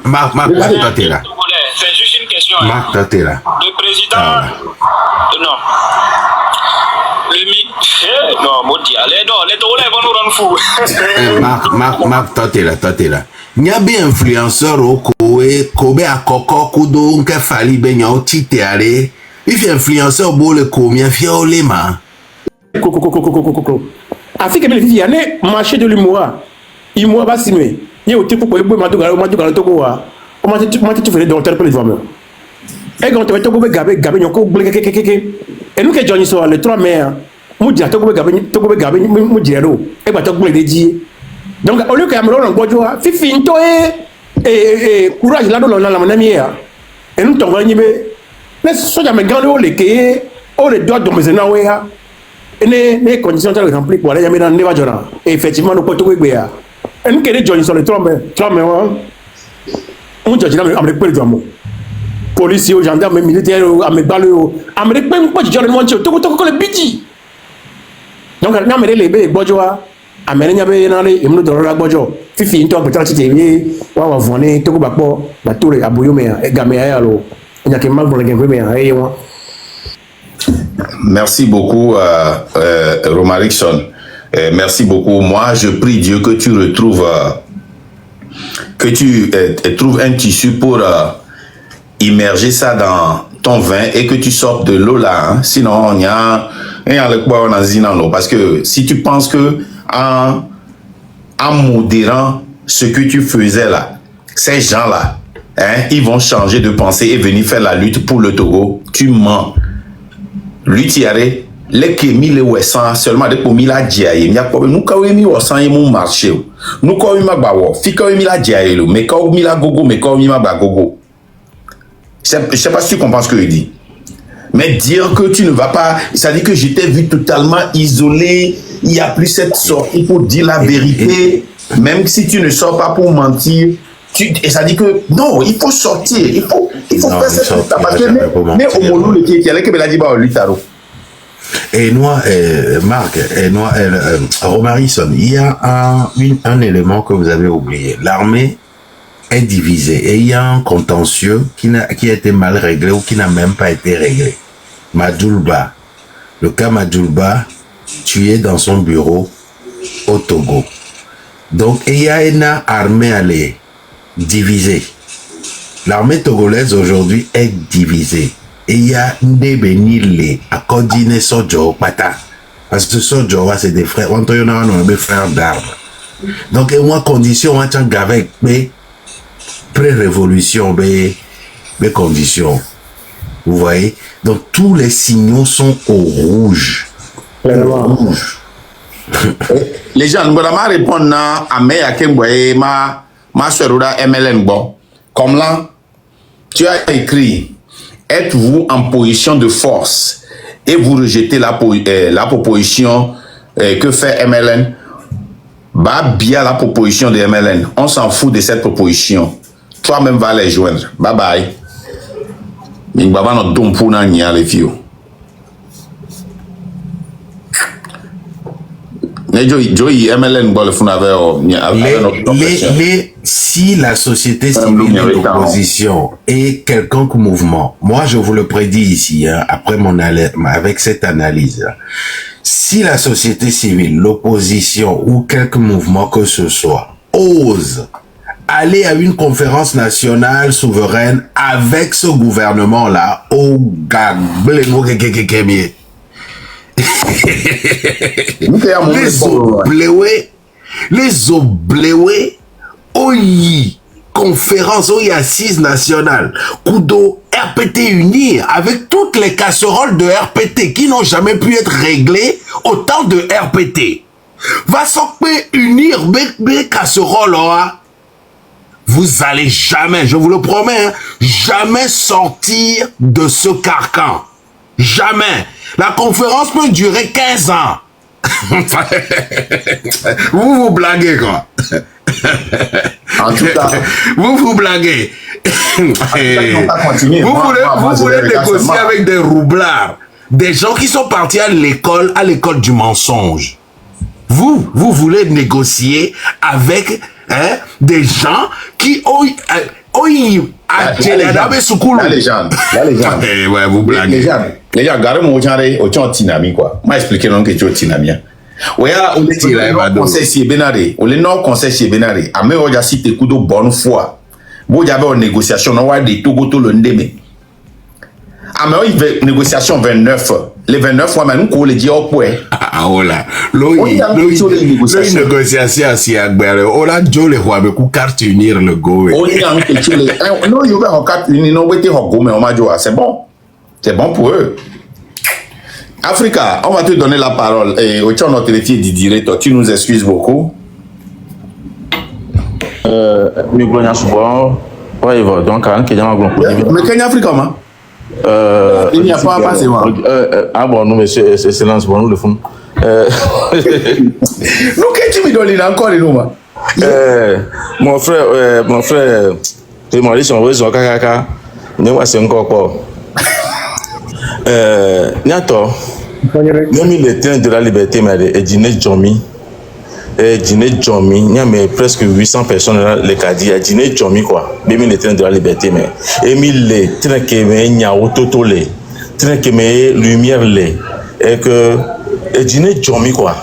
Marc, toi, t'es là. C'est juste une question. Marc, toi, t'es là. Le président... Non. Non, maudit. Allez, non, les Togolais vont nous rendre fous. Marc, toi, t'es là. Il y a bien influenceur au Kobe à Koko, Kudo, Nke Fali, Benyo, Tite, allez. Il fait influenceur, beau le combien, fier au lema. Coco. Afrique, il y a un marché de l'humour. Il m'a pas signé. Il y a un type pour le Togo. On m'a dit tu fais des docteurs pour les femmes. Et quand tu vas Togo, Gabé, et nous qui Johnny soit les 3 mai, Moudia, Togo, Gabé, Moudiero, et bah Togo, les dit. Donc, au lieu que Amron en Bojoa, Fifi, et courage là dans la manamière. Et nous t'envoyons, mais ce soit mes grands les quais, les doigts de mes enawea. Et les conditions de remplir pour aller à Médan Nevajora. Et effectivement, nous pouvons trouver. Et nous qui Johnny sur les 3 mai, on dit à mes pères d'amour. Policiers, gendarmes, militaires, à mes balles, à mes pères, moi, je dis à mon Dieu, tout le bidji. Donc, nous avons les bébés, Bojoa. Américain et nous dans la bojo. Fifi, toi, peut-être que tu es wa voné, tu vas pas, la tour à Bouyomé, et Gaméa, alors, il y a que mal pour les Gaméa. Merci beaucoup, Romarickson. Merci beaucoup. Moi, je prie Dieu que tu retrouves, que tu trouves un tissu pour immerger ça dans ton vin et que tu sortes de l'eau là. Hein. Sinon, il y a le quoi on a dit dans l'eau. Parce que si tu penses que en modérant ce que tu faisais là, ces gens-là, hein, ils vont changer de pensée et venir faire la lutte pour le Togo. Tu mens. Lui, Thierry, les Kémi, les Ouessants, seulement des pomis la diaye. Il y a pas nous quand on mis au sang et mon marché. Nous quand on mis ma bawo, fi quand on mis la diaye, mais quand on mis la gogo, mais quand on mis ma bagogo. Je sais pas si tu comprends ce que je dis. Mais dire que tu ne vas pas, ça dit que je t'ai vu totalement isolé, il n'y a plus cette sortie pour dire la vérité, même si tu ne sors pas pour mentir. Et ça dit que non, il faut sortir, il faut non, faire cette sortie. Mais au moment où il y a quelqu'un qui l'a dit, bah, lui, Taro. Et moi, Marc, et moi, Romarickson, il y a un élément que vous avez oublié. L'armée est divisée et il y a un contentieux qui a été mal réglé ou qui n'a même pas été réglé. Madjoulba, le cas Madjoulba, tué dans son bureau au Togo. Donc, il y a une armée allée divisée. L'armée togolaise aujourd'hui est divisée. Et il y a Ndebenile à coordonner Sojo Pata. Parce que Sojo, c'est des frères. On a des frères d'armes. Donc, moi, condition, on a avec mes pré-révolution, mes conditions. Vous voyez? Donc, tous les signaux sont au rouge. Les gens, nous allons répondre à ma soeur MLN. Bon, comme là, tu as écrit, êtes-vous en position de force et vous rejetez la proposition que fait MLN? Bah, bien la proposition de MLN. On s'en fout de cette proposition. Toi-même va les joindre. Bye bye. Mais nous avons notre don pour nous, les filles. Si la société civile est d'opposition et quelconque mouvement, moi je vous le prédis ici, hein, après avec cette analyse, si la société civile, l'opposition ou quelque mouvement que ce soit ose aller à une conférence nationale souveraine avec ce gouvernement-là, au les obléwés, oyi, conférence, oyi, assise nationale, Kudo, RPT unir avec toutes les casseroles de RPT qui n'ont jamais pu être réglées au temps de RPT. Va s'occuper unir mes casseroles, hein. Vous allez jamais, je vous le promets, hein, jamais sortir de ce carcan. Jamais. La conférence peut durer 15 ans. Vous blaguez, quoi. En tout cas, vous blaguez. Vous voulez négocier avec des roublards, des gens qui sont partis à l'école du mensonge. Vous voulez négocier avec des gens qui ont la légende. Ouais, vous blaguez. Les gens, regardez mon genre, au Tinami, quoi. Moi, expliquez non que tu es Tinami. Ouais, on est conseil si Benare, on est non conseil si Benare. A me oja si te kudo bonne foi. Bo j'avais une négociation, on va de Togo to le ndeme. A me oja négociation 29. Les 29 fois, nous, on le dit au point. Ah, voilà. L'oï négociation, si agbere. On a Joe le roi, mais qu'on carte unir le go. On y a un petit le. Non, il y a un carte unir, non, oui, mais on m'a dit, c'est bon. C'est bon pour eux. Africa, on va te donner la parole. Et au temps notre métier du directeur, tu nous excuses beaucoup. Mais donc, mais Kenya Africa, man. Il n'y a pas à passer, moi. Ah bon, non, mais c'est silence, bon, nous le font. Nous, qu'est-ce que tu me donnes encore, nous, moi? Mon frère, tu m'as dit, son voisin, kaka, ne vois c'est encore quoi. Niato, même le train de la liberté, mais dîner Jomi, il y a presque 800 personnes dans le Cadi, dîner Jomi quoi, même le train de la liberté, mais Emile le train qui met Niao Toto le, train qui met lumière le, et que dîner Jomi quoi,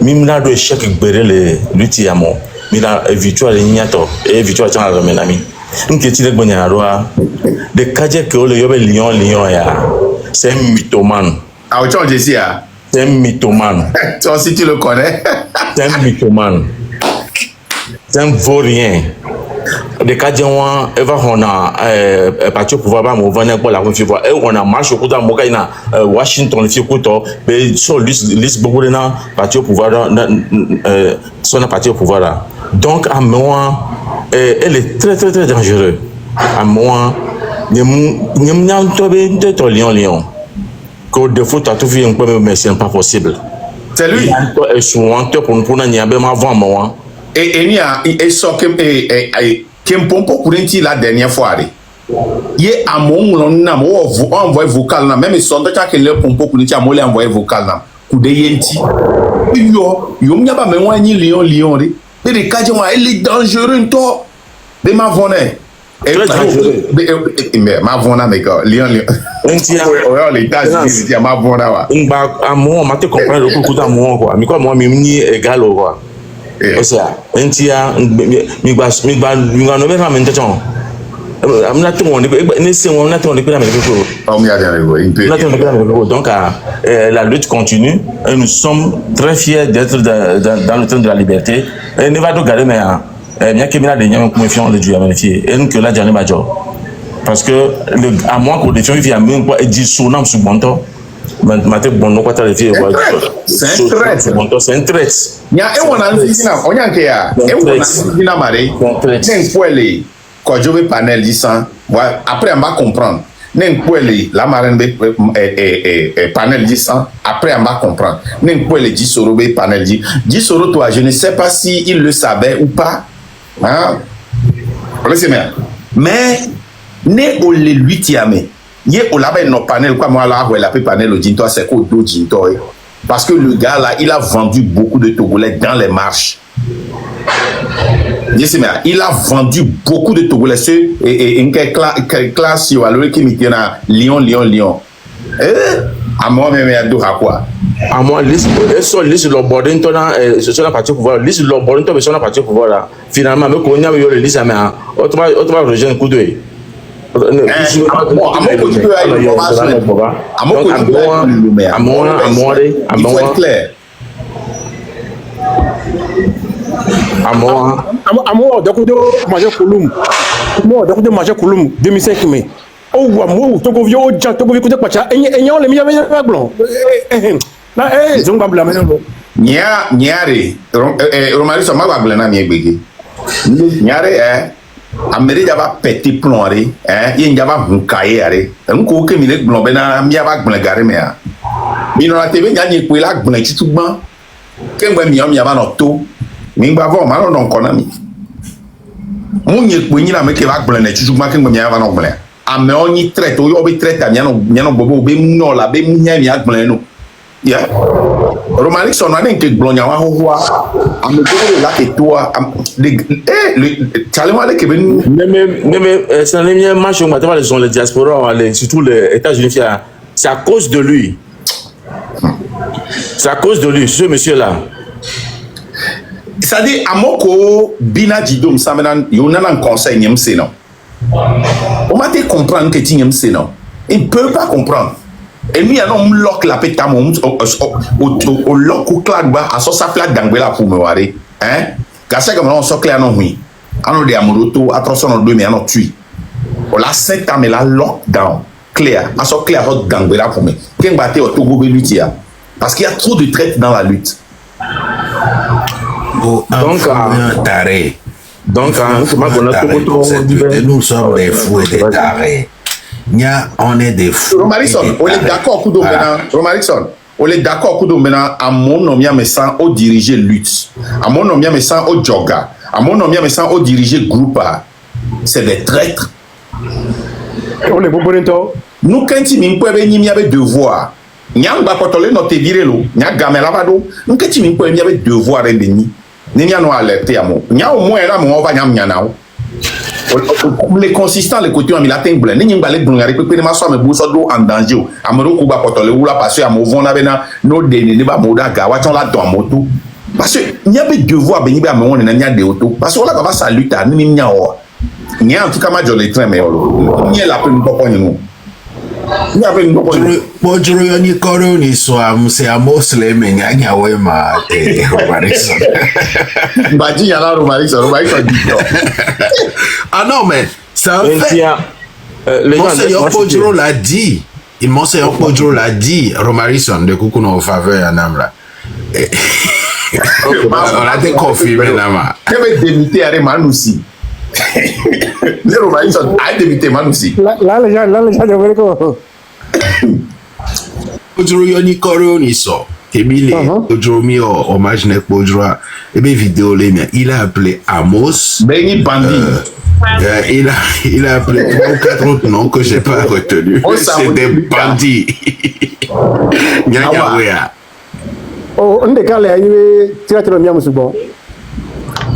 même là de chaque béré le l'utiamo, mais la victoire Niato et victoire dans la menami. Nous qui tirons bon yaro, de Cadi que le yobe Lyon ya. C'est un mythomane. Ah, tu as dit ça? C'est un mythomane. Toi aussi, tu le connais. C'est un mythomane. C'est un vaurien. De Kadjawan, Eva, on a parti au pouvoir, on va venir pour la configuration. Et on a marché au coup d'un Mokaina, Washington, le Fiokoto, mais sur liste beaucoup de gens, parti au pouvoir, son parti au pouvoir là. Donc, à moi, elle est très, très, très dangereuse. À moi, Lyon. Que de foot à tout faire un peu, mais c'est pas possible. C'est lui. Et souvent, pour nous, il y a même avant moi. Et il y a un pompo pour la dernière fois. Il y a un moment où on envoie vocal, même si on a le pompo pour envoyer vocal. Coup de yenti. Yo, n'y a pas même ni Lyon. Et les cas, il est dangereux, toi. De ma vonne. Mais ma vona mais quoi Lyon l'état c'est ma vona wa à moi on te comprendre le coup d'amour quoi mais quoi moi ni égal quoi ça entia mi ba no be même temps am na to on ne c'est on na to on est donc la lutte continue et nous sommes très fiers d'être dans le temps de la liberté et ne va pas garder mais bien que mina de nyam confiant le Dieu à vérifier et que là j'en ai major parce que à moins qu'on défie via même quoi et dit sonam sur bon temps maté bon non quoi ta vie c'est un trait il y a on a on y a que ya et on a dina maré n'en poêle quand je vais panel dit ça après on va comprendre n'en poêle la marine panel dit ça après on va comprendre n'en poêle dit soro panel dit soro toi je ne sais pas si il le savait ou pas. Hein? Mais ne o le lui tiame ye o la no panel quoi moi là la panel au dinto c'est quoi do dinto parce que le gars là il a vendu beaucoup de Togolais dans les marches. Il a vendu beaucoup de Togolais et une classe sur alors qui me tient à Lyon à moi même à do quoi à moi liste le bordin sur la partie pouvoir liste le bordin sur la partie pouvoir là finalement me connait le liste mais autrement rejoindre coup d'œil manger Kouloum 2005 mai. Oh moi Togo vieux Togo vieux côté pacha et les mi avec blanc. Là zonga blanc maintenant. Nyare Romari so ma blanc na mi gbege. Nyare Amérique va péter plomber il y a pas hunkaye are nko ke mi le blanc bena mi va blanc gare me a. Mi no la tebe nya ni pe la blanc titugban. Ke ngbe mi va no to. Mi gba vo ma no don kona mi. Mu nye pe ni la me ke va blanc na titugban ke ngbe mi va no blanc. Ame oni traite o yo be traite nya no bobo be no la be nya mi a blanc no. Yeah. Romaric son année que glonia wa hoa am le là que toi challenge que mais c'est un énième match où maintenant les gens les diaspora surtout les États-Unis c'est à cause de lui. C'est à cause de lui ce monsieur là. Ça dit amoko bina jidom samenan yonana un conseil nyemse non. On m'a dit comprendre que tu nyemse non. Il peut pas comprendre. Et lui, il y a un lock la péta au lock ou claque à son saplat d'anguela pour me voir. Hein? Gassa comme on s'occle à non oui. On a des amorotos, à 302 mais on a tué. On l'a 7 ans mais la lockdown. Claire, à son clair d'anguela pour me. Qu'est-ce que au Togo Belutia? Parce qu'il y a trop de traite dans la lutte. Oh, donc, taré. Donc, nous sommes des fous et des tarés. On est des fous. Romarison, on est d'accord coup maintenant. Romarison, on est d'accord coup maintenant. À mon nom, il me sent au diriger lutte. À mon nom, il me sent au joga. À mon nom, il me sent au diriger groupe. C'est des traîtres. On est bon nous quand il m'impoque il y avait devoir. Nyang ba kotole no te viré lo. Nya gamela vado. Nous quand il m'impoque il y avait devoir et deni. Ni nya no alerter à moi. Nya au moins là on va nyam nyanao. Les consistants les côtés on latin blanc ni ngbalé blongari pe ma so me bu so do en danger amero ku ba kotole wula parce que amovon na bena no de ni ba moda ga wa ton la don moto parce que nya be devoir be ni ba me won na nya de auto parce que là baba salute ni nya o nya en tout cas ma jolé train mais o nya la pe ni poko ni no nya pe ni poko ni Pojuro yoni koro ni so amse amosle me nya we ma te Romarison. Baji ya la Romarison dit. Ah non, mais ça fait. Monseigneur Pojuro l'a dit. Monseigneur Pojuro l'a dit. Romarison de Kukuno en faveur à Namla. On a déconfirmé Nama. Je vais démiter à Manussi. Le Romarison a démité Manussi. Là, les gens, je veux quoi. Pojuro yoni koro ni so. Emile, Pojuro mi hommage nek Pojuro. Et bien vidéo il a appelé Amos. Benny Bandi. Il a appelé 3 ou 4 autres noms que je n'ai pas retenus. C'est des bandits. Oh, on décale à y tirer le mien, monsieur bon.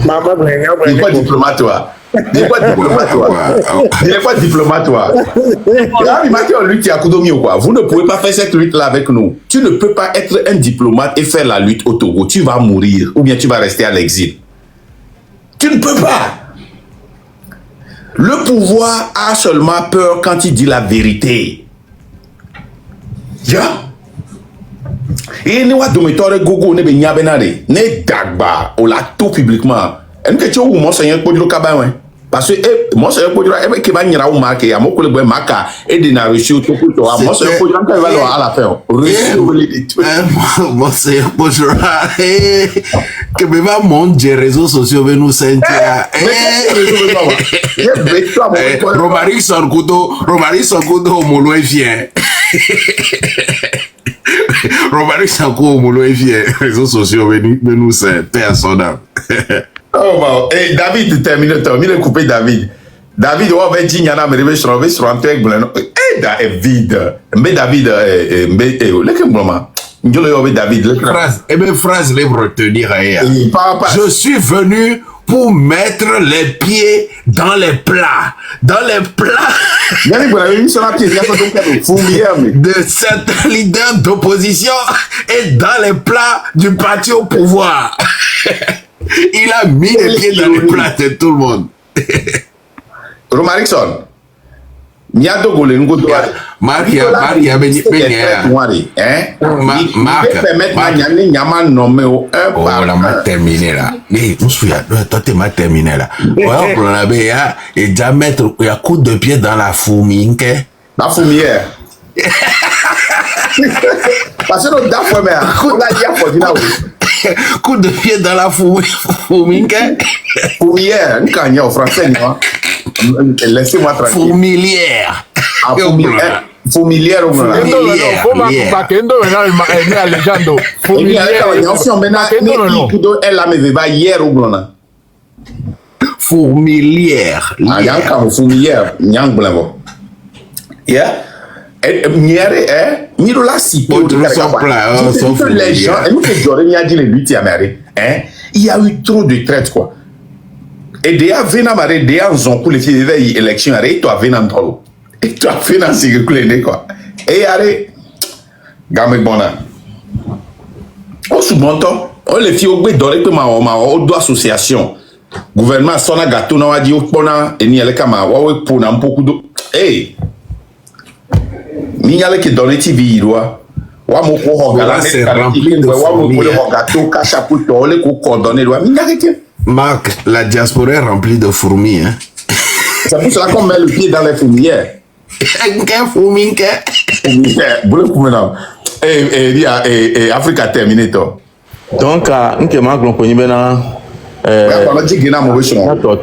Il n'est pas diplomate, toi. Il n'est pas diplomate, toi. Il n'est pas diplomate, toi. Vous ne pouvez pas faire cette lutte-là avec nous. Tu ne peux pas être un diplomate et faire la lutte au Togo. Tu vas mourir ou bien tu vas rester à l'exil. Tu ne peux pas. Le pouvoir a seulement peur quand il dit la vérité. Ya. Et nous avons domitore gogo ne benya benare ne dagba o la tout publiquement. En que tu ou monseigneur Podro Kabawen. Parce que monseigneur Podro e ke ba nyira o ma ke ya mokole gbe maka e de na reçu to to monseigneur Podro ka va à la fin. Monseigneur Podro que me va monde des réseaux sociaux ve nous sentia. Romarison kudo molo vient. Romarison kudo molo vient réseaux sociaux ve nous sentia son âme. Oh bon, et David termine, il a coupé David. David, on va dire, il y en a, mais je vais sur un truc, David, mais David, phrase libre retenir. Je suis venu pour mettre les pieds dans les plats. Dans les plats de certains leaders d'opposition et dans les plats du parti au pouvoir. Il a mis les pieds dans les plats de tout le monde. Romarison, Marc, on m'a terminé là. Mais on se toi tu m'as terminé là. Ouais, on a et déjà mettre un coup de pied dans la fourmi. La fourmière. Parce que nous d'affaires mais on a dit à Fordina. Coup de pied dans la fourmilière. Fourmilière, nous gagnons en français, non? Laissez-moi tranquille. Fourmilière. Fourmilière. Fourmilière. les gens, nous que j'aurais dit les luttes il y a eu trop de traites quoi. Et déjà vena mare déjà ont coulé les élections et toi vena ndolo. Et toi vena c'est coulé quoi. Et arrête gamme bona. On sous bon temps, on les filles au bout doré que ma doit association. Gouvernement sona gâteau na wadi opona et ni ale kama wawe pona beaucoup de hey ni ale qui donne TV roi wa mo ko hogala c'est rempli de wa mo ko gâteau ka chapeau to le ko coordonner roi mi n'arrête. Marc, la diaspora est remplie de fourmis hein. C'est pour cela qu'on met le pied dans les fourmilières. Quel fourmi que boule pour maintenant et Africa terminé toi. Donc nke Marc l'on connaît bien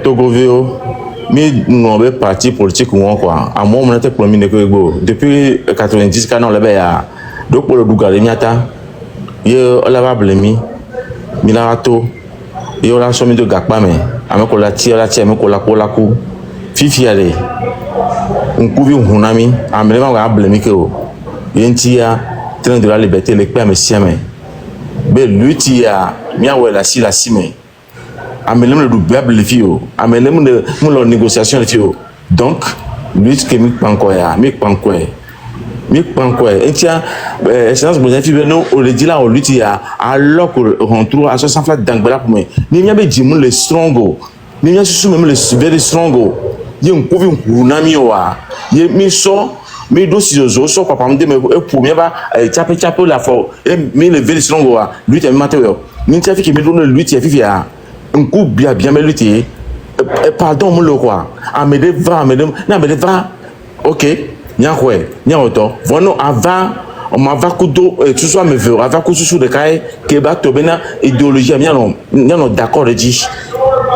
Togovio, mi n'avait parti politique ou quoi. À moi, on était premier depuis 90 quand on l'avait à donc pour le Dougalé Miata, il l'avait blémi, Milarato, il a somme de Gakpame, avec la tire la tienne, avec la cou, Fifi allez, on couvre un hunami, à me lever à blémi que Yentia, train de la liberté, les pères me siamé. Mais lui, il a mis à la cime. Amelem le double les filles, amelem le mon négociation les filles. Donc lui ce que mi pankoya, et tiens excellence vous avez nous on le dit là on lui dit alors qu'on trouve à 60 flat d'angbala pour moi. Ni bien dit mon le strongo, ni bien sous même le very strongo. Il on trouve un nami wa, il mi so mi dossier so papa me dit mais pour bien va taper la fo et mi le very strongo wa, lui tu maté yo. Ni tu fait que me donne lui tu fait un coup bien mais lutter pardon mon le quoi amede va ok nya quoi nya auto voilà avant on m'a va kudo tout soit me veut avant que sous de kai que ba to bena idéologie nya non d'accord dit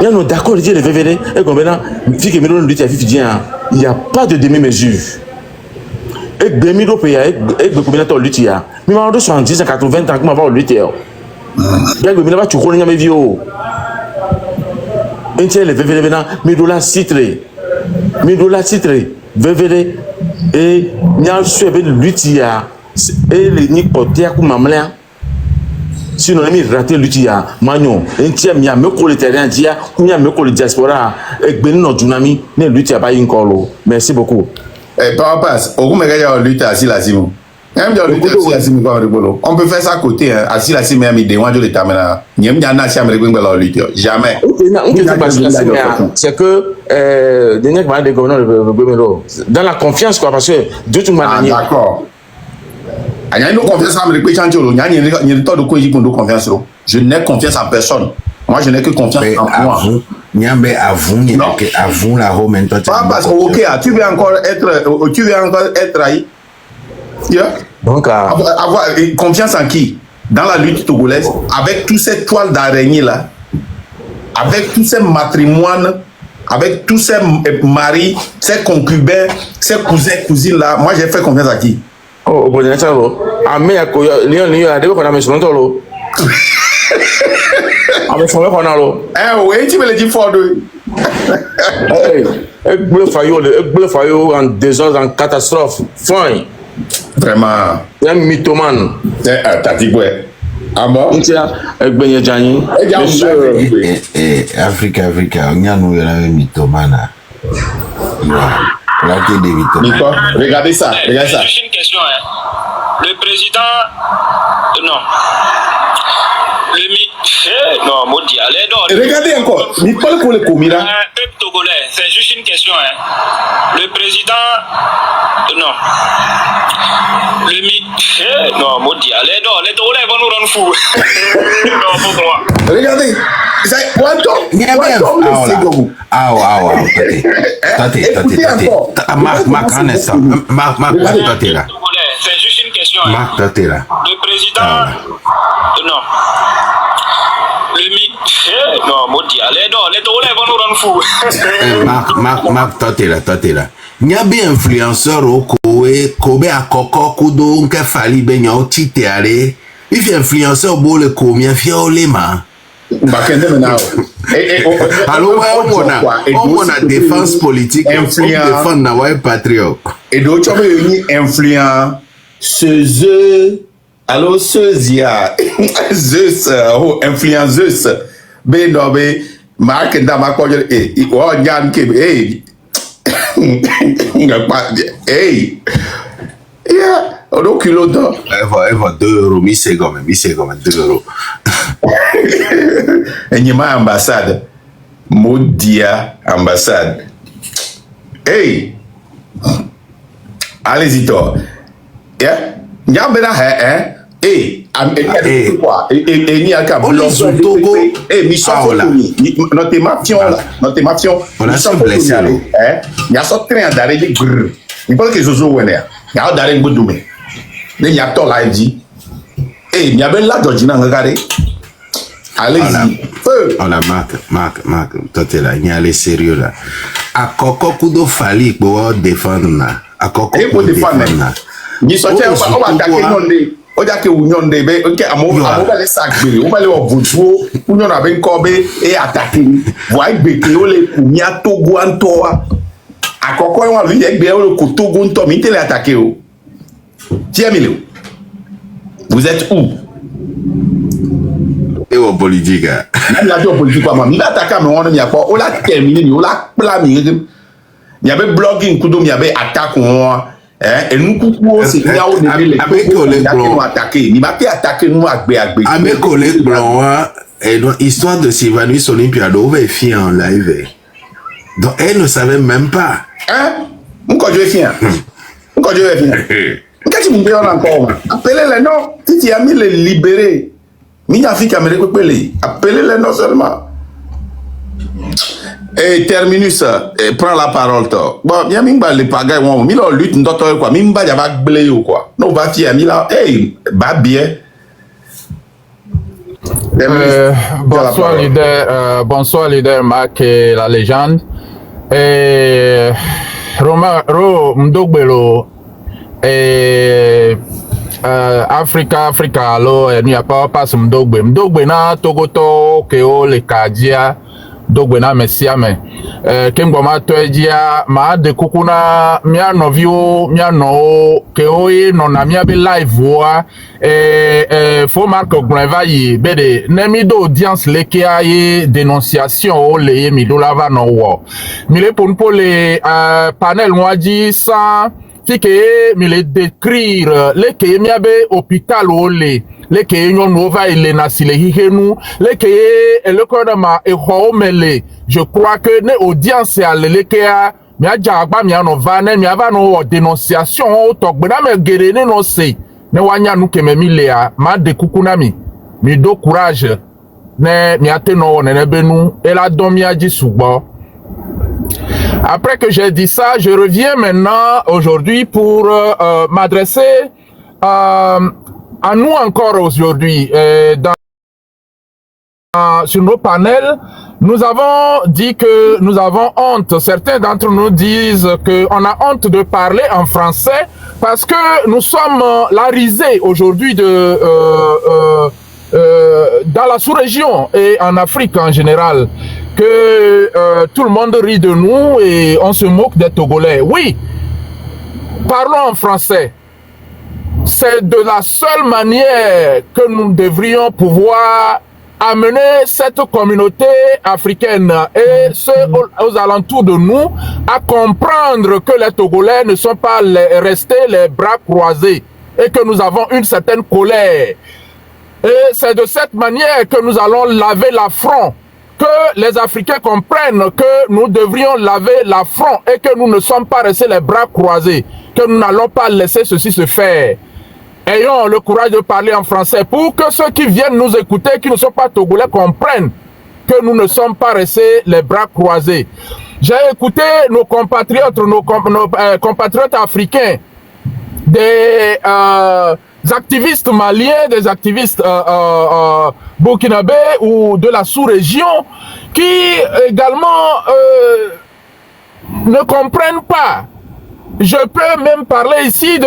nya non d'accord dit le VVD et comme bena fi que me donne lutter fi bien il y a pas de demi-mesure et demi-do pays et de combien de temps lutter mais ma 70 à 80 ans comment va lutter bien que me va tu connais nya me vieux et le VVD $1000 citré VVD et nya suebe lutia et les ni potia ku mamla sinon mi raté lutia magnon et tia mi me ko le terrain dia ku mi me ko le diaspora e gbe no junami ne lutia ba yin kolo. Merci beaucoup. Papa passe au me gaya lutia si la simo on peut faire ça à côté hein assis la simo mi de wanjo le tamena nyem nya na chambre gbe la lutia jamais. C'est que dans la confiance quoi parce que de toute manière d'accord je n'ai confiance en personne. Moi je n'ai que confiance en moi. Niambe avou la ho maintenant parce que OK tu veux encore être haï donc avoir confiance en qui dans la lutte togolaise avec tous ces toiles d'araignée là, avec tous ces matrimoines, avec tous ces maris, ces concubins, ces cousines là, moi j'ai fait confiance à qui? Oh, bon, c'est ça. Ah, mais Léon, a des qu'on a mis sur le tolo. Ah, mais faut qu'on a l'eau. Oui, tu me le dis fort de. Bleu Fayo en désordre, en catastrophe. Fin. Vraiment. C'est un mythomane. T'as dit quoi? Ah bon? Africa, on y a nous un mythomane. Regardez ça, regardez ça. Juste une question, hein. Le président, non. Non, maudit, allez, non. Regardez encore. Nicole pour le comida. Peuple togolais, c'est juste une question, hein. Le président, non. Non, maudit, allez, non. Les Togolais vont nous rendre fous. Non, pour moi. Regardez. C'est juste une question. Marc, le président, non. Non, maudit, allez, non. Les Togolais vont nous rendre fous. Marc, toi t'es là. Il y a bien influenceur au Kobe à Koko Kudo, Nka Fali Benyo, Titeare. Il fait influenceur beau le combien fier au lema. Bakende maintenant. Alors, on a défense politique, on défend na patriote. Et d'autres ont une influenceuse, alors Zeus, influenceuse, ben non, ben, Mark dans ma colle, et oh, Yann Keb, hey, hey, yeah, on kilo d'or. Elle va 2 €, mi c'est comme 2 €. Et n'y a pas ambassade, Maudia ambassade. Hey, allez-y toi. Yeah, n'y a pas hein? Hey, quoi? Et n'y a qu'à blondir Togo. Eh, mission notre mafion là, notre mafion. On a ça blessé là. Hein? Il y a ça train d'arrêter grrr. Il faut que Jojo Wener. Il y a d'arrêter Boudoumé. Il y a tout là il dit. Eh, il y a ben là Georgina regardez. Allez-y. On a Marc, toi t'es là, il y a les sérieux là. À Koko Kudo Fali pour défendre là. À Koko pour défendre là. Ni sorti on va attaquer Nyonde. On dit que Nyonde be OK amo va les sacrer. On va les voto. Nyonde avec Kobe et attaquer. Voyez beke o le kumia Togo antoa. À Koko on lui avec be o le Togo antoa, mais il attaquer o. Tiens Milo. Vous êtes où? Et au politique. Même la politique quoi, mais attaquer mais on n'y a pas. On l'a terminé, on l'a plamé. Il y avait blogging, il y avait attaque moi. Et nous coucou c'est là où les collègues nous attaquer. Ni pas attaquer nous avec. À mes collègues blancs, et donc histoire de s'évanouir sur l'Olympiade, on va faire en live. Donc elle ne savait même pas. Hein? Quand je vais finir. Quand je vais finir. Qu'est-ce que tu me dis encore? Appelez-les non. Si tu as mis les libérer. Mina Afrique Amérique appelez-les non seulement. Et terminus, prends la parole toi. Bon, bien mimba les pagailles moi, mi la lutte d'autre quoi, mimba y a pas blé ou quoi. Non va fier mi la, hey, ba bien. Bonsoir leader Marc et la légende. Et Ro Mdogbelo et Africa allo n'y a pas Mdogbe na Togoto Keo le Kadia Dogbe na Messiame Kembo ma toedia ma de kukuna mia novio mia no Keo no na mia be live wa fo Marc Gneva yi bede nemi do audience lekia ye dénonciation o le mi do lava no wo mi le pour le panel moi dit ça qui me le décrire les que mi abe hôpital ou les que yon nova il na sile hihenu les que le kodama e homele je crois que ne audience à le que a mi aja agba mi anova ne mi ava no dénonciation o togbe na me gere ne no se ne wanya nu ke me mi le a ma de kukuna mi do courage ne mi ate no ne benu et la don mi aji sugbo. Après que j'ai dit ça, je reviens maintenant aujourd'hui pour m'adresser à nous encore aujourd'hui. Sur nos panels, nous avons dit que nous avons honte. Certains d'entre nous disent qu'on a honte de parler en français parce que nous sommes la risée aujourd'hui dans la sous-région et en Afrique en général. Que tout le monde rit de nous et on se moque des Togolais. Oui, parlons en français. C'est de la seule manière que nous devrions pouvoir amener cette communauté africaine et ceux aux alentours de nous à comprendre que les Togolais ne sont pas restés les bras croisés et que nous avons une certaine colère. Et c'est de cette manière que nous allons laver l'affront. Que les Africains comprennent que nous devrions laver l'affront et que nous ne sommes pas restés les bras croisés, que nous n'allons pas laisser ceci se faire. Ayons le courage de parler en français pour que ceux qui viennent nous écouter, qui ne sont pas togolais, comprennent que nous ne sommes pas restés les bras croisés. J'ai écouté nos compatriotes, compatriotes africains, des activistes maliens, des activistes burkinabés ou de la sous-région qui également ne comprennent pas Je peux même parler ici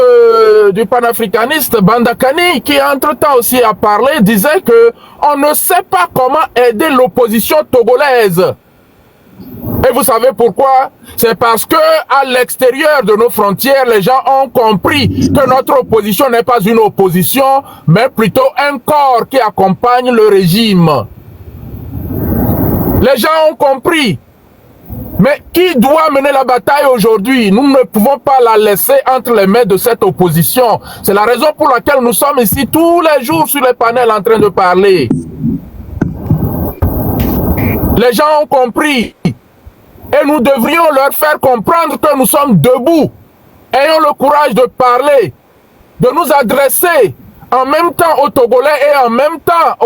du panafricaniste Bandakani qui entre-temps aussi a parlé, disait que on ne sait pas comment aider l'opposition togolaise. Et vous savez pourquoi? C'est parce que à l'extérieur de nos frontières, les gens ont compris que notre opposition n'est pas une opposition, mais plutôt un corps qui accompagne le régime. Les gens ont compris. Mais qui doit mener la bataille aujourd'hui? Nous ne pouvons pas la laisser entre les mains de cette opposition. C'est la raison pour laquelle nous sommes ici tous les jours sur les panels en train de parler. Les gens ont compris. Et nous devrions leur faire comprendre que nous sommes debout. Ayons le courage de parler, de nous adresser en même temps aux Togolais et en même temps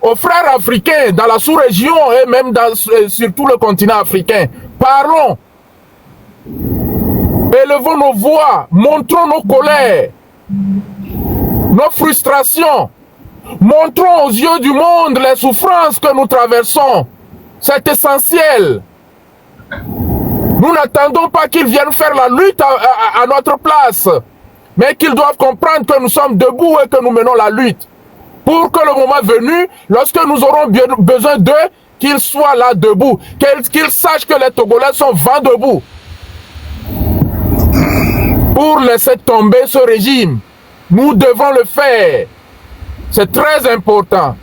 aux frères africains dans la sous-région et même sur tout le continent africain. Parlons. Élevons nos voix, montrons nos colères, nos frustrations. Montrons aux yeux du monde les souffrances que nous traversons. C'est essentiel. Nous n'attendons pas qu'ils viennent faire la lutte à notre place, mais qu'ils doivent comprendre que nous sommes debout et que nous menons la lutte. Pour que le moment venu, lorsque nous aurons besoin d'eux, qu'ils soient là debout, qu'ils sachent que les Togolais sont vent debout pour laisser tomber ce régime. Nous devons le faire. C'est très important.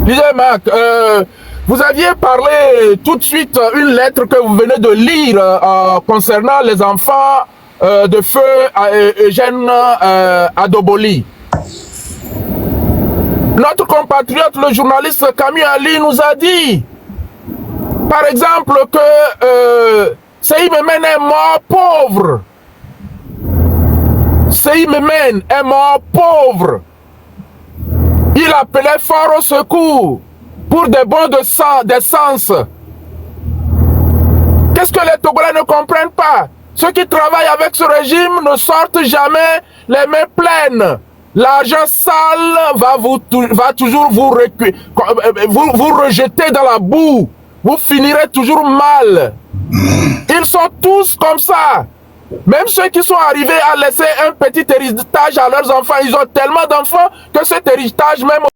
Lisez, Marc, vous aviez parlé tout de suite une lettre que vous venez de lire concernant les enfants de feu Eugène Adoboli. Notre compatriote, le journaliste Camille Ali, nous a dit, par exemple, que Seyi Memen est mort pauvre. Seyi Memen est mort pauvre. Il appelait fort au secours pour des bons d'essence. Qu'est-ce que les Togolais ne comprennent pas? Ceux qui travaillent avec ce régime ne sortent jamais les mains pleines. L'argent sale va toujours vous rejeter dans la boue. Vous finirez toujours mal. Ils sont tous comme ça. Même ceux qui sont arrivés à laisser un petit héritage à leurs enfants, ils ont tellement d'enfants que cet héritage même